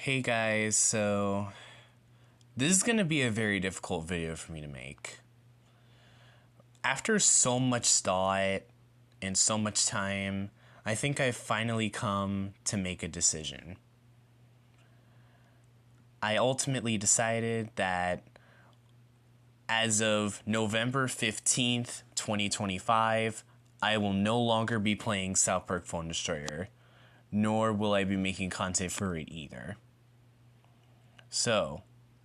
Hey guys, so this is going to be a very difficult video for me to make. After so much thought and so much time, I think I've finally come to make a decision. I ultimately decided that as of November 15th, 2025, I will no longer be playing South Park Phone Destroyer, nor will I be making content for it either. So,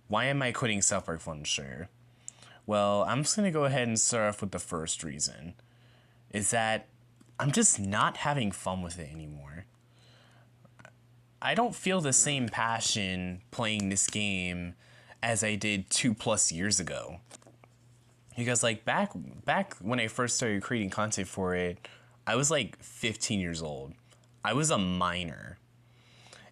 why am I quitting South Park Phone Destroyer? Well, I'm just going to go ahead and start off with the first reason. Is that I'm just not having fun with it anymore. I don't feel the same passion playing this game as I did 2+ years ago. Because like back when I first started creating content for it, I was like 15 years old. I was a minor.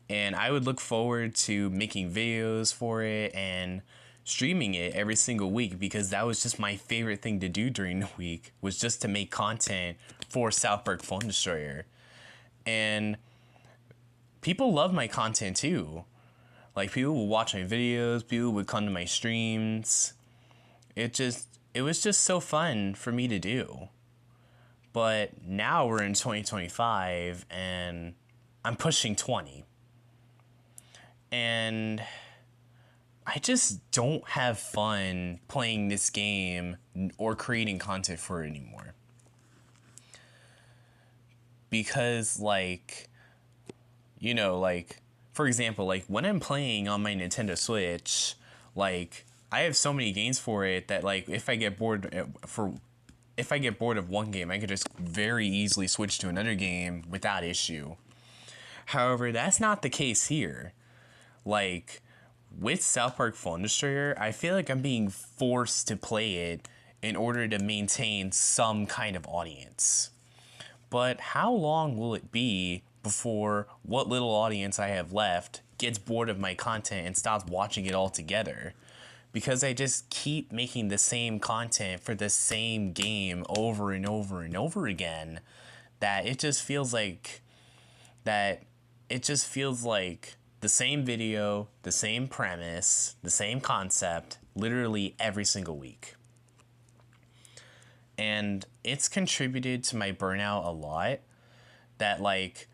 And I would look forward to making videos for it and streaming it every single week because that was just my favorite thing to do during the week, was just to make content for South Park Phone Destroyer. And people love my content too. Like, people would watch my videos, people would come to my streams. It was just so fun for me to do. But now we're in 2025 and I'm pushing 20. And I just don't have fun playing this game or creating content for it anymore. Because, like, you know, like, for example, like, when I'm playing on my Nintendo Switch, like, I have so many games for it that, like, if I get bored of one game, I could just very easily switch to another game without issue. However, that's not the case here. Like, with South Park Phone Destroyer, I feel like I'm being forced to play it in order to maintain some kind of audience. But how long will it be before what little audience I have left gets bored of my content and stops watching it altogether? Because I just keep making the same content for the same game over and over and over again, that it just feels like the same video, the same premise, the same concept, literally every single week. And it's contributed to my burnout a lot, that, like,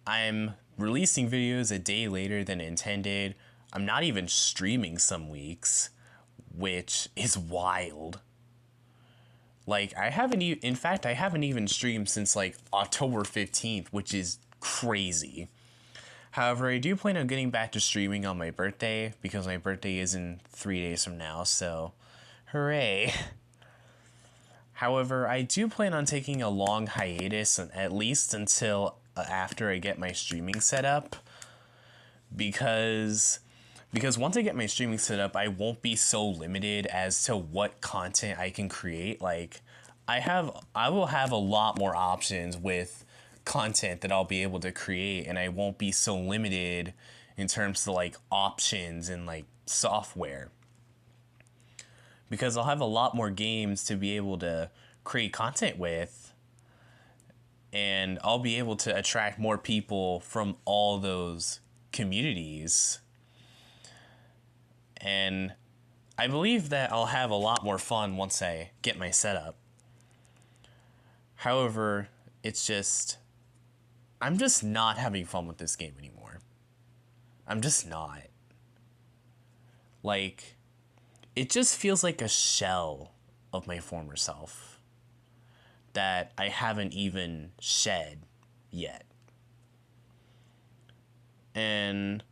I'm releasing videos a day later than intended. I'm not even streaming some weeks, which is wild. Like, I haven't even streamed since, like, October 15th, which is crazy. However, I do plan on getting back to streaming on my birthday, because my birthday is in 3 days from now, so hooray. However, I do plan on taking a long hiatus, at least until after I get my streaming set up, because once I get my streaming set up, I won't be so limited as to what content I can create. Like, I will have a lot more options with content that I'll be able to create, and I won't be so limited in terms of, like, options and, like, software, because I'll have a lot more games to be able to create content with, and I'll be able to attract more people from all those communities. And I believe that I'll have a lot more fun once I get my setup. However, I'm just not having fun with this game anymore. I'm just not. Like, it just feels like a shell of my former self that I haven't even shed yet. And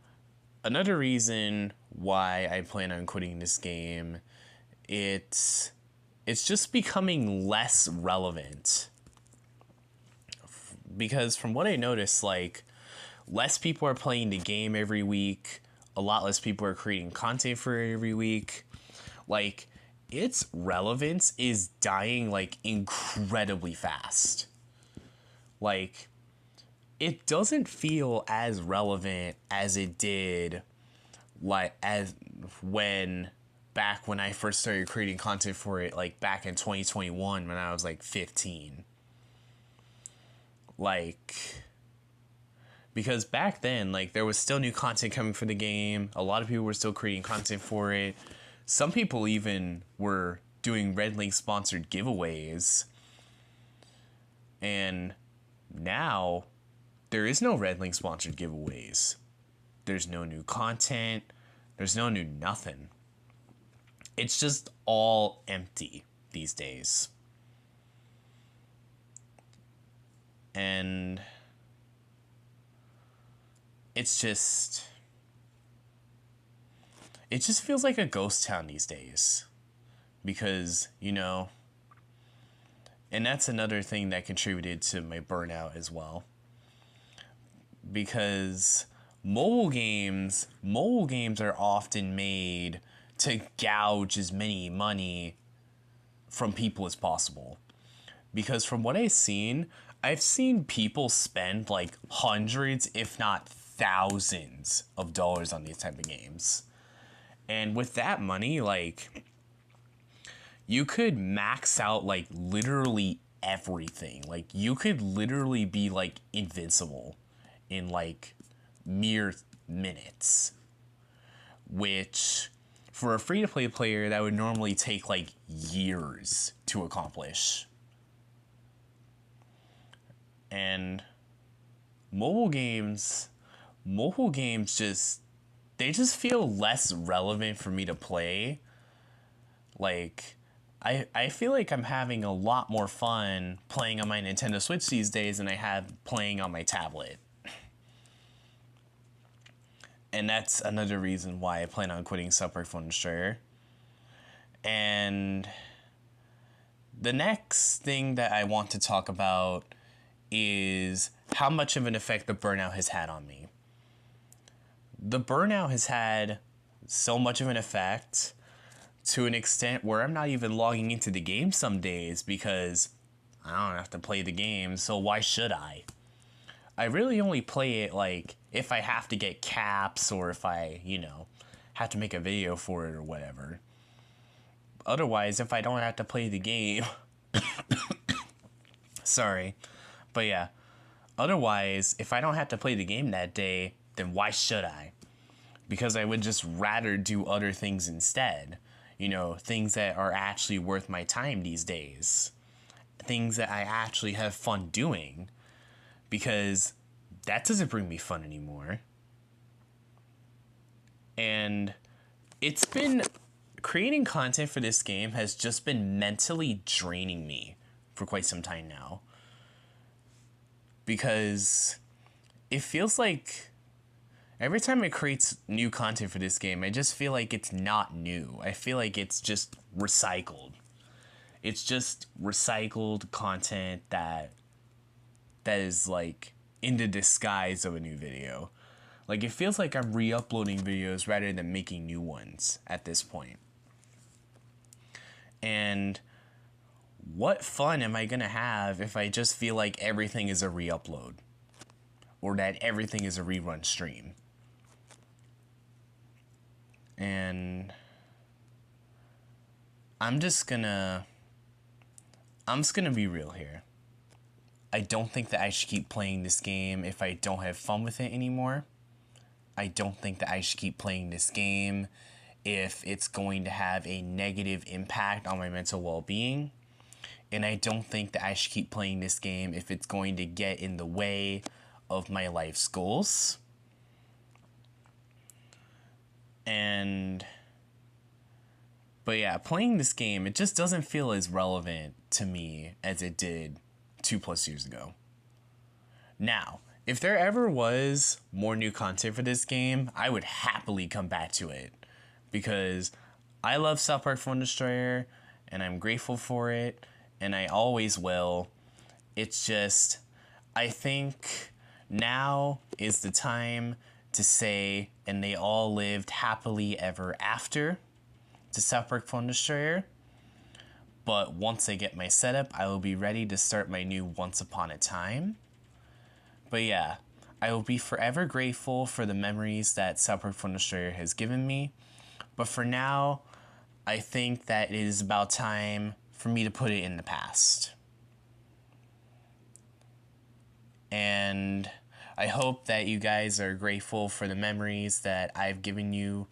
another reason why I plan on quitting this game, it's just becoming less relevant. Because from what I noticed, like, less people are playing the game every week. A lot less people are creating content for it every week. Like, its relevance is dying, like, incredibly fast. Like, it doesn't feel as relevant as it did, like, back when I first started creating content for it, like, back in 2021 when I was, like, 15. Like, Because back then, like, there was still new content coming for the game. A lot of people were still creating content for it. Some people even were doing Red Link sponsored giveaways. And now there is no Red Link sponsored giveaways. There's no new content. There's no new nothing. It's just all empty these days. And it just feels like a ghost town these days. Because, you know, and that's another thing that contributed to my burnout as well. Because mobile games are often made to gouge as many money from people as possible. Because from what I've seen people spend like hundreds, if not thousands of dollars on these type of games. And with that money, like, you could max out like literally everything. Like, you could literally be like invincible in like mere minutes, which for a free-to-play player that would normally take like years to accomplish. And mobile games just feel less relevant for me to play. Like, I feel like I'm having a lot more fun playing on my Nintendo Switch these days than I have playing on my tablet. And that's another reason why I plan on quitting South Park Phone Destroyer. And the next thing that I want to talk about is how much of an effect the burnout has had on me. The burnout has had so much of an effect to an extent where I'm not even logging into the game some days because I don't have to play the game, so why should I? I really only play it like if I have to get caps or if I, you know, have to make a video for it or whatever. Otherwise, if I don't have to play the game, sorry, but yeah, otherwise, if I don't have to play the game that day, then why should I? Because I would just rather do other things instead. You know, things that are actually worth my time these days. Things that I actually have fun doing. Because that doesn't bring me fun anymore. And it's been... creating content for this game has just been mentally draining me for quite some time now. Because it feels like every time it creates new content for this game, I just feel like it's not new. I feel like it's just recycled. It's just recycled content that is like in the disguise of a new video. Like, it feels like I'm re-uploading videos rather than making new ones at this point. And what fun am I gonna have if I just feel like everything is a re-upload? Or that everything is a rerun stream? And I'm just gonna be real here. I don't think that I should keep playing this game if I don't have fun with it anymore. I don't think that I should keep playing this game if it's going to have a negative impact on my mental well-being. And I don't think that I should keep playing this game if it's going to get in the way of my life's goals. But yeah, playing this game, it just doesn't feel as relevant to me as it did 2+ years ago. Now, if there ever was more new content for this game, I would happily come back to it. Because I love South Park Phone Destroyer, and I'm grateful for it, and I always will. It's just, I think now is the time to say, and they all lived happily ever after, to South Park Phone Destroyer. But once I get my setup, I will be ready to start my new Once Upon a Time. But yeah, I will be forever grateful for the memories that South Park Phone Destroyer has given me. But for now, I think that it is about time for me to put it in the past. And I hope that you guys are grateful for the memories that I've given you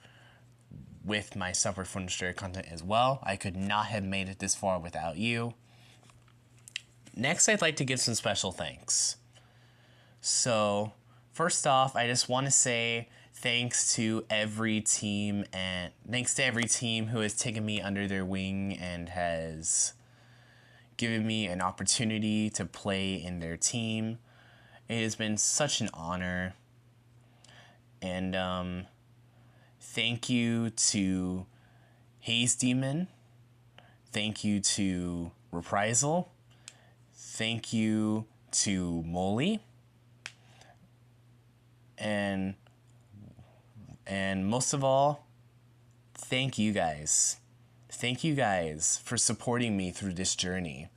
with my South Phone Destroyer content as well. I could not have made it this far without you. Next, I'd like to give some special thanks. So, first off, I just want to say thanks to every team who has taken me under their wing and has given me an opportunity to play in their team. It has been such an honor. And thank you to Haze Demon. Thank you to Reprisal. Thank you to Molly. And most of all, thank you guys. Thank you guys for supporting me through this journey.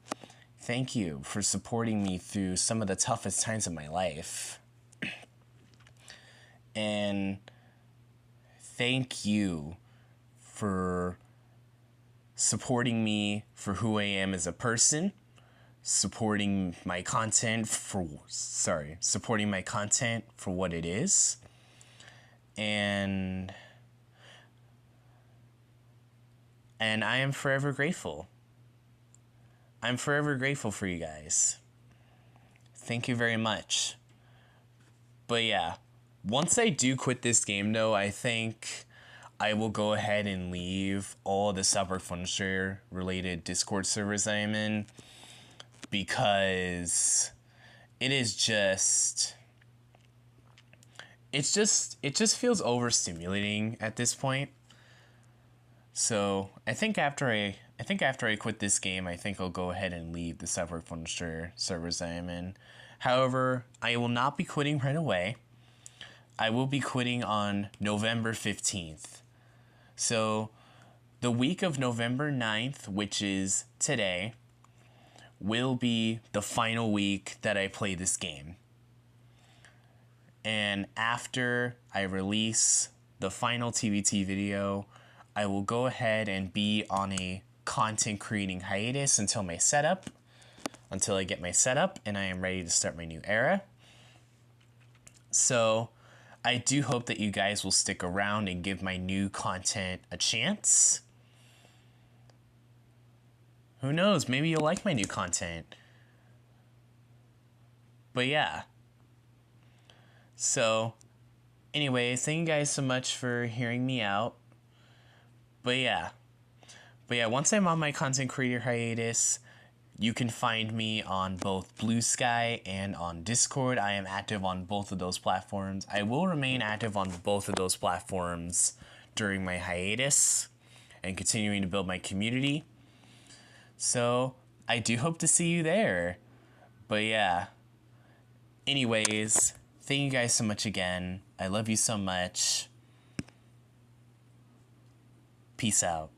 Thank you for supporting me through some of the toughest times of my life. And thank you for supporting me for who I am as a person, supporting my content for what it is. And I am forever grateful. I'm forever grateful for you guys. Thank you very much. But yeah, once I do quit this game though, I think I will go ahead and leave all the South Phone Destroyer related Discord servers I am in, because it just feels overstimulating at this point. So I think after I quit this game, I think I'll go ahead and leave the South Phone Destroyer servers I am in. However, I will not be quitting right away. I will be quitting on November 15th. So the week of November 9th, which is today, will be the final week that I play this game. And after I release the final TVT video, I will go ahead and be on a content creating hiatus until I get my setup and I am ready to start my new era. So I do hope that you guys will stick around and give my new content a chance. Who knows, maybe you'll like my new content. But yeah. So, anyways, thank you guys so much for hearing me out. But yeah, once I'm on my content creator hiatus, you can find me on both bluesky and on Discord. I am active on both of those platforms. I will remain active on both of those platforms during my hiatus and continuing to build my community. So, I do hope to see you there. But yeah, anyways, thank you guys so much again. I love you so much. Peace out.